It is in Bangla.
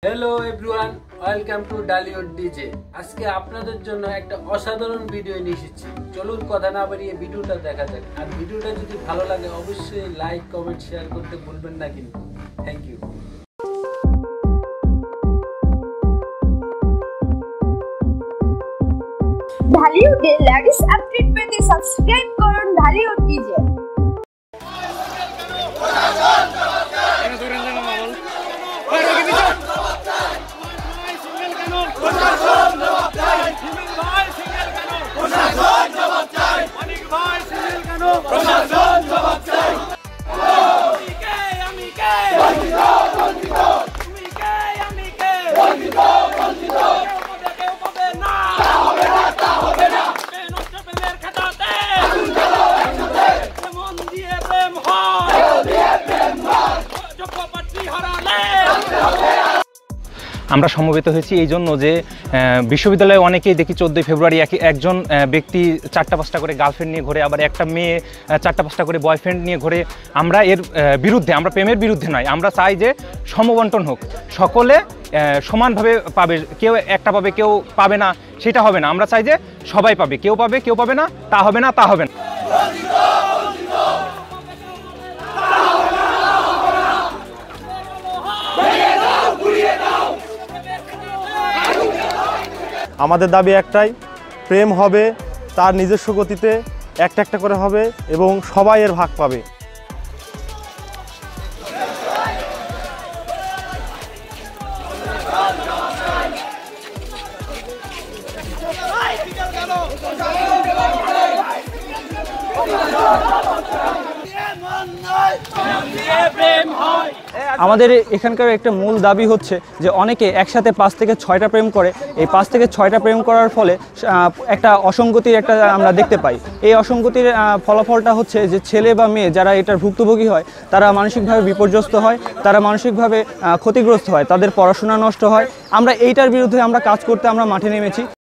Hello everyone, welcome to Dhallywood DJ. আজকে আপনাদের জন্য একটা অসাধারণ ভিডিও নিয়ে এসেছি। চলুন কথা না বাড়িয়ে ভিডিওটা দেখা যাক। আর ভিডিওটা যদি ভালো লাগে অবশ্যই লাইক, কমেন্ট, শেয়ার করতে ভুলবেন না কিন্তু। Thank you. ঢালিউডে লেটেস্ট আপডেট পেতে সাবস্ক্রাইব করুন ঢালিউড ডিজে। আমরা সমবেত হয়েছি এই জন্য যে বিশ্ববিদ্যালয়ে অনেকেই দেখি 14 ফেব্রুয়ারি একজন ব্যক্তি 4টা-5টা করে গার্লফ্রেন্ড নিয়ে ঘোরে, আবার একটা মেয়ে 4টা-5টা করে বয়ফ্রেন্ড নিয়ে ঘোরে। আমরা এর বিরুদ্ধে, আমরা প্রেমের বিরুদ্ধে নয়। আমরা চাই যে সমবন্টন হোক, সকলে সমানভাবে পাবে। কেউ একটা পাবে, কেউ পাবে না, সেটা হবে না। আমরা চাই যে সবাই পাবে, কেউ পাবে না, তা হবে না। আমাদের দাবি একটাই, প্রেম হবে তার নিজস্ব গতিতে, একটা করে হবে এবং সবাই এর ভাগ পাবে। আমাদের এখানকার একটা মূল দাবি হচ্ছে যে অনেকে একসাথে 5 থেকে 6টা প্রেম করে। এই 5 থেকে 6টা প্রেম করার ফলে একটা অসঙ্গতির আমরা দেখতে পাই। এই অসঙ্গতির ফলাফলটা হচ্ছে যে ছেলে বা মেয়ে যারা এটার ভুক্তভোগী হয় তারা মানসিকভাবে বিপর্যস্ত হয়, তারা মানসিকভাবে ক্ষতিগ্রস্ত হয়, তাদের পড়াশোনা নষ্ট হয়। আমরা এইটার বিরুদ্ধে কাজ করতে আমরা মাঠে নেমেছি।